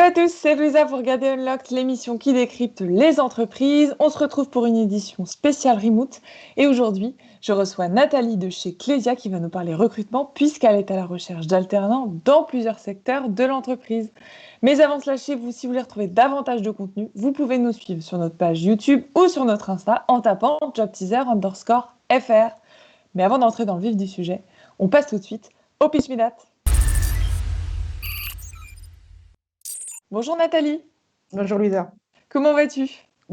à tous, c'est Louisa pour Regarder Unlocked, l'émission qui décrypte les entreprises. On se retrouve pour une édition spéciale remote. Et aujourd'hui, je reçois Nathalie de chez Clésia qui va nous parler recrutement puisqu'elle est à la recherche d'alternants dans plusieurs secteurs de l'entreprise. Mais avant de se lâcher, vous, si vous voulez retrouver davantage de contenu, vous pouvez nous suivre sur notre page YouTube ou sur notre Insta en tapant jobteaser_fr. Mais avant d'entrer dans le vif du sujet, on passe tout de suite au Pitch Me That. Bonjour Nathalie, Bonjour Louisa. comment vas-tu?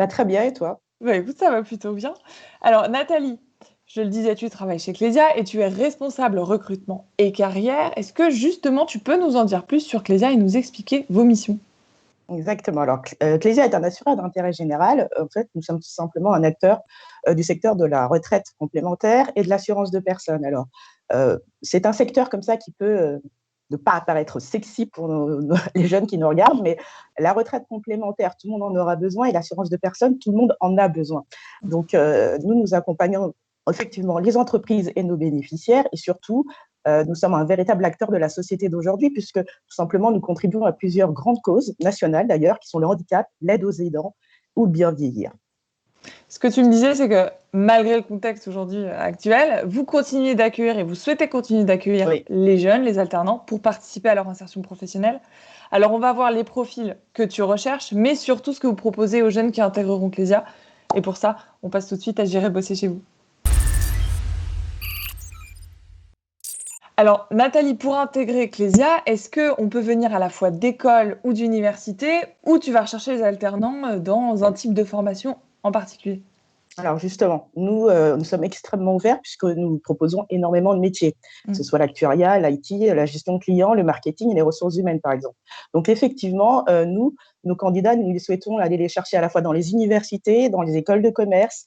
Très bien, et toi? Écoute, ça va plutôt bien. Alors Nathalie, je le disais, tu travailles chez Clésia et tu es responsable recrutement et carrière. Est-ce que justement tu peux nous en dire plus sur Clésia et nous expliquer vos missions? Exactement. Alors, Clésia est un assureur d'intérêt général. En fait, nous sommes tout simplement un acteur du secteur de la retraite complémentaire et de l'assurance de personnes. Alors, c'est un secteur comme ça qui peut ne pas apparaître sexy pour les jeunes qui nous regardent, mais la retraite complémentaire, tout le monde en aura besoin, et l'assurance de personnes, tout le monde en a besoin. Donc, nous accompagnons effectivement les entreprises et nos bénéficiaires, et surtout, nous sommes un véritable acteur de la société d'aujourd'hui, puisque tout simplement, nous contribuons à plusieurs grandes causes nationales d'ailleurs, qui sont le handicap, l'aide aux aidants ou le bien vieillir. Ce que tu me disais, c'est que malgré le contexte aujourd'hui actuel, vous continuez d'accueillir et vous souhaitez continuer d'accueillir les jeunes, les alternants, pour participer à leur insertion professionnelle. Alors, on va voir les profils que tu recherches, mais surtout ce que vous proposez aux jeunes qui intégreront Clésia. Et pour ça, on passe tout de suite à J'irai bosser chez vous. Alors, Nathalie, pour intégrer Clésia, est-ce qu'on peut venir à la fois d'école ou d'université, ou tu vas rechercher les alternants dans un type de formation en particulier? Alors justement, nous sommes extrêmement ouverts puisque nous proposons énormément de métiers, que ce soit l'actuariat, l'IT, la gestion client, le marketing et les ressources humaines, par exemple. Donc effectivement, nos candidats, nous les souhaitons aller les chercher à la fois dans les universités, dans les écoles de commerce,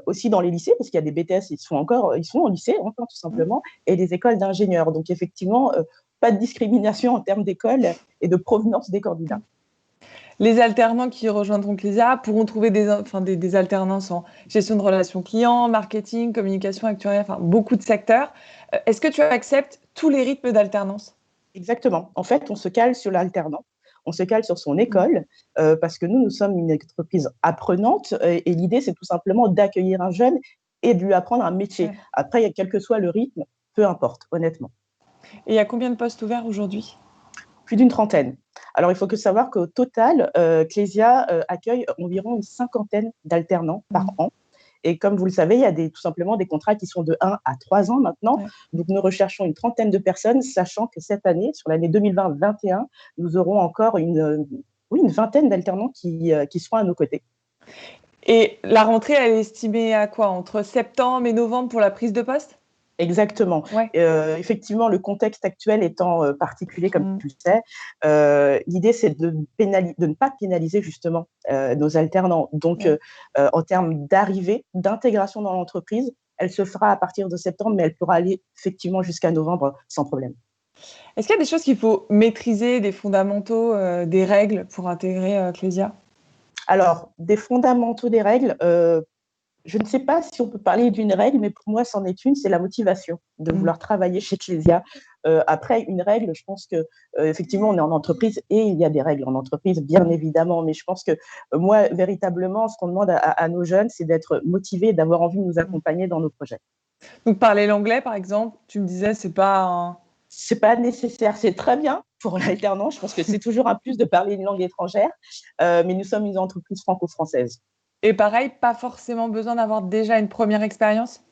aussi dans les lycées, parce qu'il y a des BTS, ils sont au lycée, tout simplement, et des écoles d'ingénieurs. Donc effectivement, pas de discrimination en termes d'école et de provenance des candidats. Les alternants qui rejoindront Clésia pourront trouver des alternances en gestion de relations clients, marketing, communication, actuariat, beaucoup de secteurs. Est-ce que tu acceptes tous les rythmes d'alternance? Exactement. En fait, on se cale sur l'alternant, on se cale sur son école, parce que nous sommes une entreprise apprenante, et l'idée, c'est tout simplement d'accueillir un jeune et de lui apprendre un métier. Ouais. Après, quel que soit le rythme, peu importe, honnêtement. Et il y a combien de postes ouverts aujourd'hui? Plus d'une trentaine. Alors, il faut savoir qu'au total, Clésia accueille environ une cinquantaine d'alternants par an. Et comme vous le savez, il y a tout simplement des contrats qui sont de 1 à 3 ans maintenant. Ouais. Donc, nous recherchons une trentaine de personnes, sachant que cette année, sur l'année 2020-2021, nous aurons encore une vingtaine d'alternants qui seront à nos côtés. Et la rentrée, elle est estimée à quoi? Entre septembre et novembre pour la prise de poste? Exactement. Ouais. Effectivement, le contexte actuel étant particulier, comme tu le sais, l'idée, c'est de ne pas pénaliser justement nos alternants. Donc, en termes d'arrivée, d'intégration dans l'entreprise, elle se fera à partir de septembre, mais elle pourra aller effectivement jusqu'à novembre sans problème. Est-ce qu'il y a des choses qu'il faut maîtriser, des fondamentaux, des règles pour intégrer Clésia? Alors, des fondamentaux des règles, je ne sais pas si on peut parler d'une règle, mais pour moi, c'en est une, c'est la motivation de vouloir travailler chez Clésia. Après, une règle, je pense que effectivement, on est en entreprise et il y a des règles en entreprise, bien évidemment. Mais je pense que moi, véritablement, ce qu'on demande à nos jeunes, c'est d'être motivés, d'avoir envie de nous accompagner dans nos projets. Donc, parler l'anglais, par exemple, tu me disais, c'est pas nécessaire. C'est très bien pour l'alternance. Je pense que c'est toujours un plus de parler une langue étrangère, mais nous sommes une entreprise franco-française. Et pareil, pas forcément besoin d'avoir déjà une première expérience?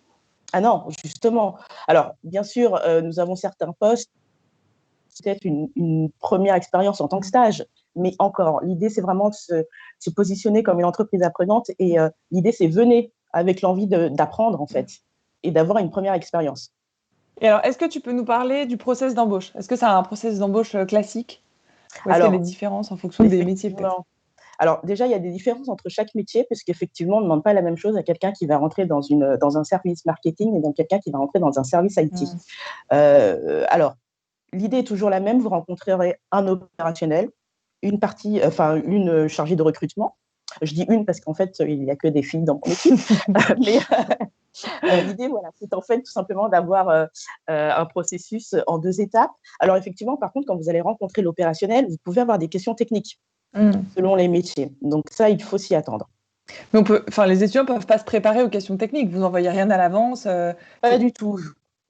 Ah non, justement. Alors, bien sûr, nous avons certains postes, peut-être une première expérience en tant que stage, mais encore, l'idée, c'est vraiment de se positionner comme une entreprise apprenante, et l'idée, c'est venez avec l'envie d'apprendre, en fait, et d'avoir une première expérience. Et alors, est-ce que tu peux nous parler du process d'embauche? Est-ce que c'est un process d'embauche classique? Ou est-ce qu'il y a des différences en fonction des métiers, peut-être? Alors déjà, il y a des différences entre chaque métier, puisqu'effectivement, on ne demande pas la même chose à quelqu'un qui va rentrer dans un service marketing et dans quelqu'un qui va rentrer dans un service IT. Alors, l'idée est toujours la même, vous rencontrerez un opérationnel, une chargée de recrutement. Je dis une parce qu'en fait, il n'y a que des filles dans mon équipe. L'idée, voilà, c'est en fait tout simplement d'avoir un processus en 2 étapes. Alors effectivement, par contre, quand vous allez rencontrer l'opérationnel, vous pouvez avoir des questions techniques selon les métiers. Donc ça, il faut s'y attendre. Mais les étudiants peuvent pas se préparer aux questions techniques. Vous n'envoyez rien à l'avance. Pas du tout.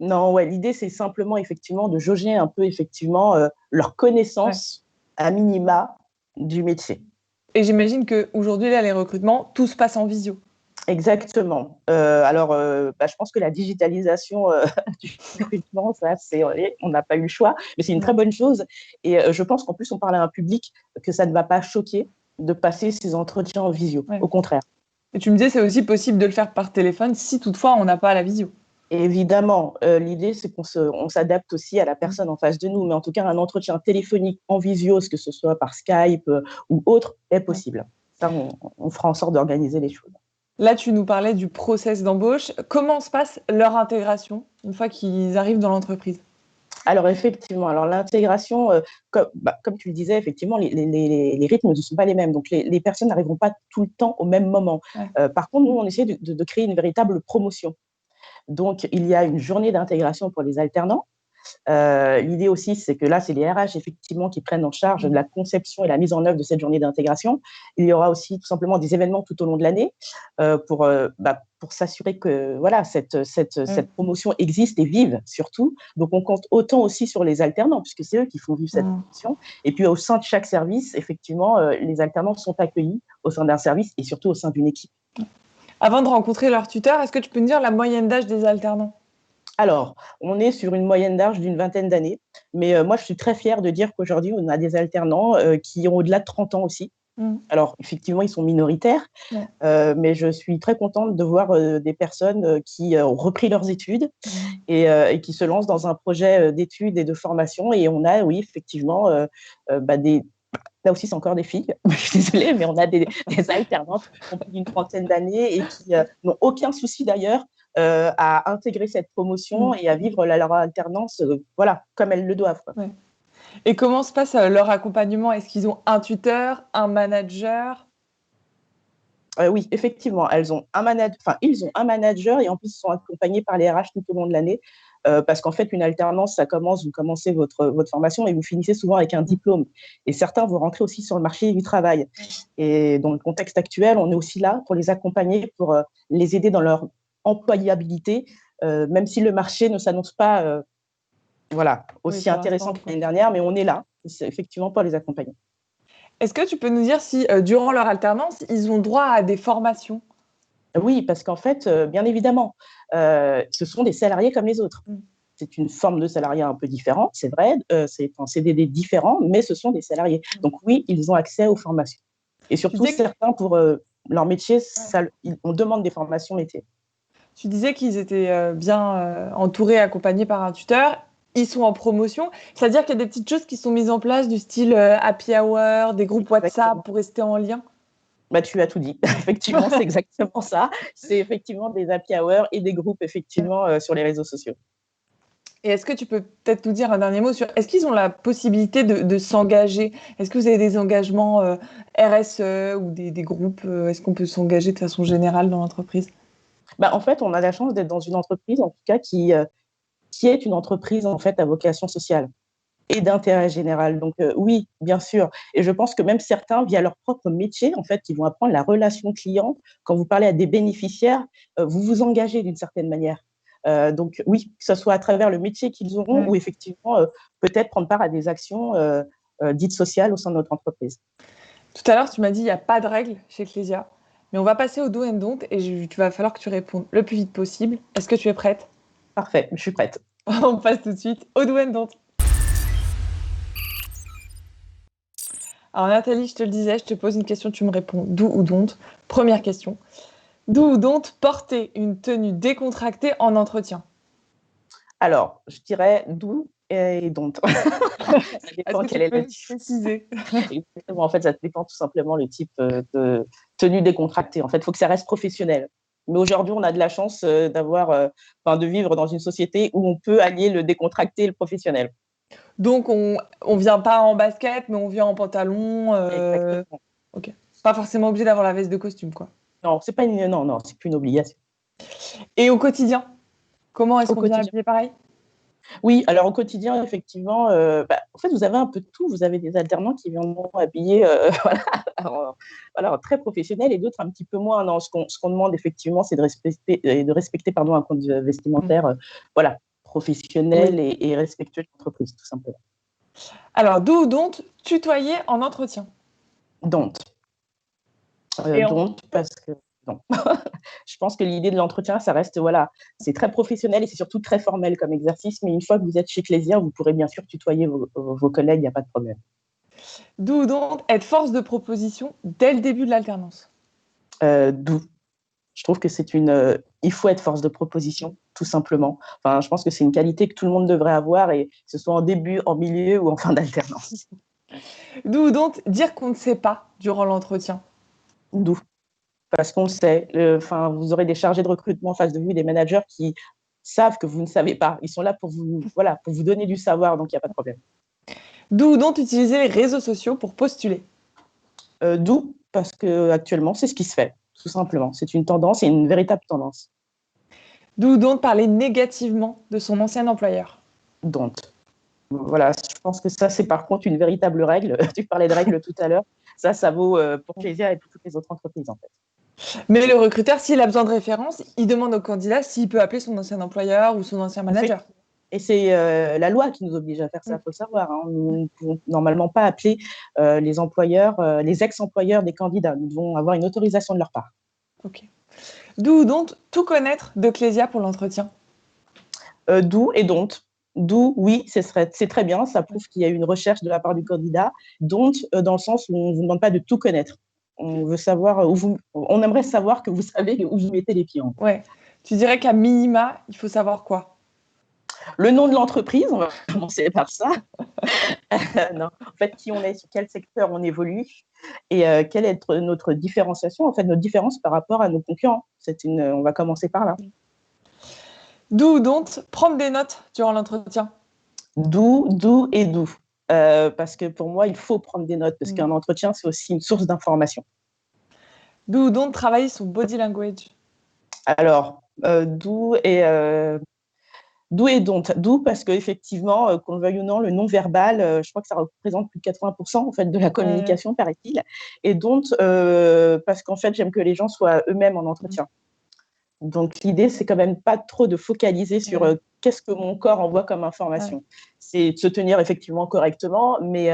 Non, ouais, l'idée, c'est simplement effectivement de jauger un peu effectivement leur Ouais. connaissance à minima du métier. Et j'imagine qu'aujourd'hui, là, les recrutements, tout se passe en visio. Exactement. Alors, je pense que la digitalisation du recrutement, ça, on n'a pas eu le choix, mais c'est une très bonne chose. Et je pense qu'en plus, on parle à un public que ça ne va pas choquer de passer ces entretiens en visio. Ouais. Au contraire. Et tu me disais, c'est aussi possible de le faire par téléphone si toutefois on n'a pas la visio. Et évidemment, l'idée, c'est qu'on s'adapte aussi à la personne en face de nous. Mais en tout cas, un entretien téléphonique en visio, que ce soit par Skype ou autre, est possible. Ça, on fera en sorte d'organiser les choses. Là, tu nous parlais du process d'embauche. Comment se passe leur intégration une fois qu'ils arrivent dans l'entreprise? Alors effectivement, l'intégration, comme tu le disais, effectivement, les rythmes ne sont pas les mêmes. Donc les personnes n'arriveront pas tout le temps au même moment. Ouais. Par contre, nous, on essaie de créer une véritable promotion. Donc il y a une journée d'intégration pour les alternants. L'idée aussi, c'est que là, c'est les RH effectivement qui prennent en charge la conception et la mise en œuvre de cette journée d'intégration. Il y aura aussi tout simplement des événements tout au long de l'année pour s'assurer que voilà, cette promotion existe et vive surtout. Donc, on compte autant aussi sur les alternants, puisque c'est eux qui font vivre cette promotion. Et puis, au sein de chaque service, effectivement, les alternants sont accueillis au sein d'un service et surtout au sein d'une équipe. Avant de rencontrer leur tuteur, est-ce que tu peux me dire la moyenne d'âge des alternants? Alors, on est sur une moyenne d'âge d'une 20aine d'années, mais moi, je suis très fière de dire qu'aujourd'hui, on a des alternants qui ont au-delà de 30 ans aussi. Alors, effectivement, ils sont minoritaires, mais je suis très contente de voir des personnes qui ont repris leurs études et qui se lancent dans un projet d'études et de formation. Et on a, oui, effectivement, là aussi, c'est encore des filles, je suis désolée, mais on a des alternantes qui ont plus d'une 30aine d'années et qui n'ont aucun souci d'ailleurs à intégrer cette promotion et à vivre leur alternance comme elles le doivent. Ouais. Et comment se passe leur accompagnement? Est-ce qu'ils ont un tuteur, un manager? Oui, effectivement, ils ont un manager et en plus, ils sont accompagnés par les RH tout au long de l'année. Parce qu'en fait, une alternance, vous commencez votre formation et vous finissez souvent avec un diplôme. Et certains vont rentrer aussi sur le marché du travail. Et dans le contexte actuel, on est aussi là pour les accompagner, pour les aider dans leur employabilité, même si le marché ne s'annonce pas aussi intéressant que l'année dernière, mais on est là, effectivement, pour les accompagner. Est-ce que tu peux nous dire si, durant leur alternance, ils ont droit à des formations? Oui, parce qu'en fait, bien évidemment, ce sont des salariés comme les autres. C'est une forme de salariat un peu différente, c'est vrai, c'est un CDD différent, mais ce sont des salariés. Donc oui, ils ont accès aux formations. Et surtout, certains, pour leur métier, on demande des formations métiers. Tu disais qu'ils étaient bien entourés, accompagnés par un tuteur. Ils sont en promotion. C'est-à-dire qu'il y a des petites choses qui sont mises en place du style happy hour, des groupes WhatsApp pour rester en lien? Tu as tout dit. Effectivement, c'est exactement ça. C'est effectivement des happy hours et des groupes effectivement sur les réseaux sociaux. Et est-ce que tu peux peut-être nous dire un dernier mot sur est-ce qu'ils ont la possibilité de s'engager? Est-ce que vous avez des engagements RSE ou des groupes? Est-ce qu'on peut s'engager de façon générale dans l'entreprise? En fait, on a la chance d'être dans une entreprise, en tout cas, qui est une entreprise en fait à vocation sociale et d'intérêt général. Donc oui, bien sûr. Et je pense que même certains, via leur propre métier, en fait, ils vont apprendre la relation client. Quand vous parlez à des bénéficiaires, vous vous engagez d'une certaine manière. Donc oui, que ce soit à travers le métier qu'ils auront ou effectivement peut-être prendre part à des actions dites sociales au sein de notre entreprise. Tout à l'heure, tu m'as dit il n'y a pas de règles chez Clésia. Mais on va passer au do and don't et tu vas falloir que tu répondes le plus vite possible. Est-ce que tu es prête? Parfait, je suis prête. On passe tout de suite au do and don't. Alors Nathalie, je te le disais, je te pose une question, tu me réponds do ou don't. Première question. Do ou don't porter une tenue décontractée en entretien? Alors, je dirais do et don't. Ça dépend quel est le type. Préciser. Exactement. En fait, ça dépend tout simplement le type de tenue décontractée. En fait, il faut que ça reste professionnel. Mais aujourd'hui, on a de la chance de vivre dans une société où on peut allier le décontracté et le professionnel. Donc, on vient pas en basket, mais on vient en pantalon. Exactement. Ok. Pas forcément obligé d'avoir la veste de costume, quoi. Non, c'est plus une obligation. Et au quotidien, comment est-ce Au qu'on vient quotidien. habiller pareil? Oui, alors au quotidien, effectivement, en fait, vous avez un peu de tout. Vous avez des alternants qui viendront habiller voilà, très professionnels et d'autres un petit peu moins. Non, ce qu'on demande effectivement, c'est de respecter pardon, un code vestimentaire voilà, professionnel Oui. et respectueux de l'entreprise, tout simplement. Alors, do ou don't tutoyer en entretien? Donc, Et en... donc parce que non. Je pense que l'idée de l'entretien, ça reste, voilà, c'est très professionnel et c'est surtout très formel comme exercice, mais une fois que vous êtes chez Clésia, vous pourrez bien sûr tutoyer vos collègues, il n'y a pas de problème. Do ou don't être force de proposition dès le début de l'alternance? D'où je trouve que il faut être force de proposition, tout simplement. Enfin, je pense que c'est une qualité que tout le monde devrait avoir, et que ce soit en début, en milieu ou en fin d'alternance. Do ou don't dire qu'on ne sait pas durant l'entretien? D'où parce qu'on sait, enfin, vous aurez des chargés de recrutement en face de vous, des managers qui savent que vous ne savez pas. Ils sont là pour vous, voilà, pour vous donner du savoir, donc il n'y a pas de problème. Do ou don't utiliser les réseaux sociaux pour postuler? D'où parce que actuellement, c'est ce qui se fait, tout simplement. C'est une tendance et une véritable tendance. Do ou don't parler négativement de son ancien employeur? Donc, voilà, je pense que ça, c'est par contre une véritable règle. Tu parlais de règles tout à l'heure. Ça vaut pour Clésia et pour toutes les autres entreprises, en fait. Mais le recruteur, s'il a besoin de références, il demande au candidat s'il peut appeler son ancien employeur ou son ancien manager. Et c'est la loi qui nous oblige à faire ça, il faut le savoir. Hein. Nous ne pouvons normalement pas appeler les employeurs, les ex-employeurs des candidats. Nous devons avoir une autorisation de leur part. Ok. Do ou don't tout connaître de Clésia pour l'entretien? D'où et dont. D'où, oui, c'est très bien. Ça prouve qu'il y a eu une recherche de la part du candidat. Dont, dans le sens où on ne vous demande pas de tout connaître. On veut savoir on aimerait savoir que vous savez où vous mettez les pieds. Ouais. Tu dirais qu'à minima, il faut savoir quoi? Le nom de l'entreprise, on va commencer par ça. Non. En fait, qui on est, sur quel secteur on évolue et quelle est notre différenciation, en fait, notre différence par rapport à nos concurrents. On va commencer par là. Do ou don't prendre des notes durant l'entretien? D'où. Parce que pour moi, il faut prendre des notes parce qu'un entretien, c'est aussi une source d'information. Do ou don't travailler son body language? Alors, d'où et dont. D'où parce qu'effectivement, qu'on le veuille ou non, le non-verbal, je crois que ça représente plus de 80% en fait, de la communication, paraît-il. Et dont, parce qu'en fait, j'aime que les gens soient eux-mêmes en entretien. Donc, l'idée, c'est quand même pas trop de focaliser sur qu'est-ce que mon corps envoie comme information. C'est de se tenir effectivement correctement, mais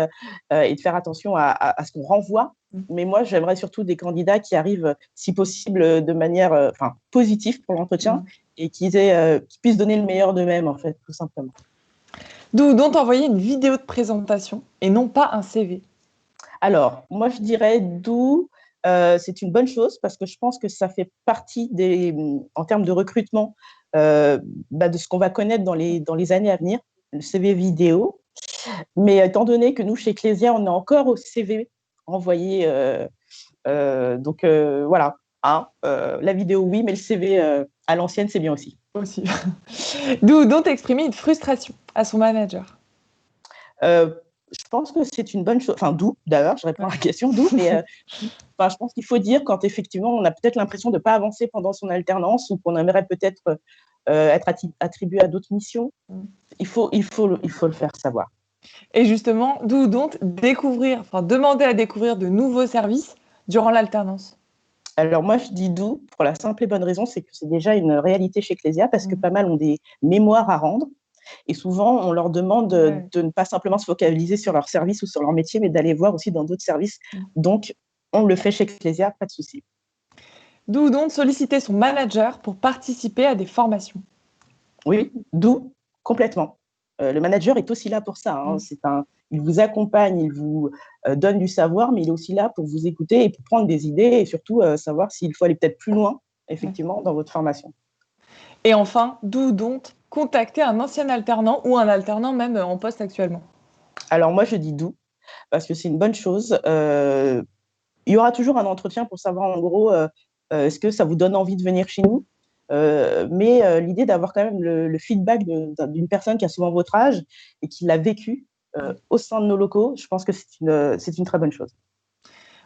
et de faire attention à ce qu'on renvoie. Mais moi, j'aimerais surtout des candidats qui arrivent, si possible, de manière positive pour l'entretien et qui puissent donner le meilleur d'eux-mêmes, en fait, tout simplement. Do ou don't envoyer une vidéo de présentation et non pas un CV? Alors, moi, je dirais d'où c'est une bonne chose parce que je pense que ça fait partie en termes de recrutement de ce qu'on va connaître dans les années à venir, le CV vidéo. Mais étant donné que nous, chez Clésia, on est encore au CV envoyé, donc voilà, hein, la vidéo, oui, mais le CV à l'ancienne, c'est bien aussi. Aussi. Do ou don't exprimer une frustration à son manager? Je pense que c'est une bonne chose. Enfin, d'où, d'ailleurs, je réponds à la question d'où, mais je pense qu'il faut dire quand effectivement on a peut-être l'impression de ne pas avancer pendant son alternance ou qu'on aimerait peut-être être attribué à d'autres missions. Il faut le faire savoir. Et justement, do ou don't demander à découvrir de nouveaux services durant l'alternance? Alors moi, je dis d'où pour la simple et bonne raison, c'est que c'est déjà une réalité chez Clésia parce que pas mal ont des mémoires à rendre et souvent on leur demande de ne pas simplement se focaliser sur leur service ou sur leur métier, mais d'aller voir aussi dans d'autres services. Donc, on le fait chez Clésia, pas de souci. Do ou don't solliciter son manager pour participer à des formations? Oui, d'où complètement. Le manager est aussi là pour ça. Hein. Il vous accompagne, il vous donne du savoir, mais il est aussi là pour vous écouter et pour prendre des idées et surtout savoir s'il faut aller peut-être plus loin, effectivement, dans votre formation. Et enfin, do ou don't contacter un ancien alternant ou un alternant même en poste actuellement? Alors moi, je dis d'où, parce que c'est une bonne chose. Il y aura toujours un entretien pour savoir en gros, est-ce que ça vous donne envie de venir chez nous. Mais l'idée d'avoir quand même le feedback d'une personne qui a souvent votre âge et qui l'a vécu au sein de nos locaux, je pense que c'est une très bonne chose.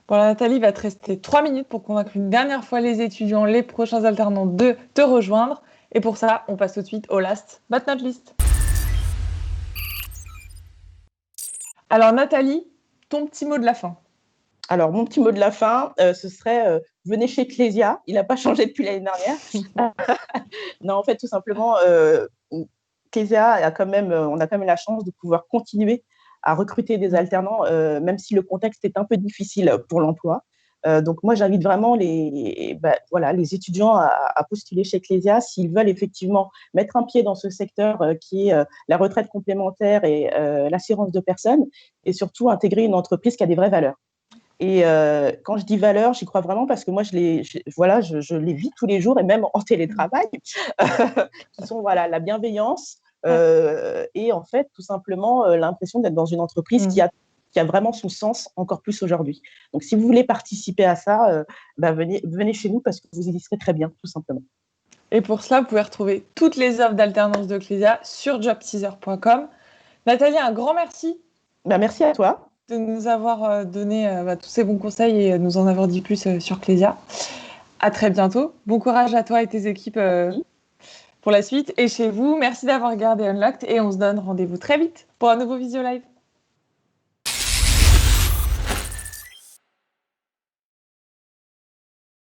Bon, alors, Nathalie, il va te rester 3 minutes pour convaincre une dernière fois les étudiants, les prochains alternants de te rejoindre. Et pour ça, on passe tout de suite au last but not least. Alors Nathalie, ton petit mot de la fin. Alors, mon petit mot de la fin, ce serait venez chez Clésia. Il n'a pas changé depuis l'année dernière. Non, en fait, tout simplement, Clésia on a quand même la chance de pouvoir continuer à recruter des alternants, même si le contexte est un peu difficile pour l'emploi. Donc, moi, j'invite vraiment les étudiants à postuler chez Clésia s'ils veulent effectivement mettre un pied dans ce secteur qui est la retraite complémentaire et l'assurance de personnes, et surtout intégrer une entreprise qui a des vraies valeurs. Et quand je dis valeur, j'y crois vraiment parce que moi, je les vis tous les jours et même en télétravail, qui sont la bienveillance et en fait, tout simplement, l'impression d'être dans une entreprise qui a vraiment son sens encore plus aujourd'hui. Donc, si vous voulez participer à ça, venez chez nous parce que vous y serez très bien, tout simplement. Et pour cela, vous pouvez retrouver toutes les offres d'alternance de Clésia sur jobteaser.com. Nathalie, un grand merci. Merci à toi De nous avoir donné tous ces bons conseils et nous en avoir dit plus sur Clésia. À très bientôt. Bon courage à toi et tes équipes pour la suite. Et chez vous, merci d'avoir regardé Unlocked et on se donne rendez-vous très vite pour un nouveau Visio Live.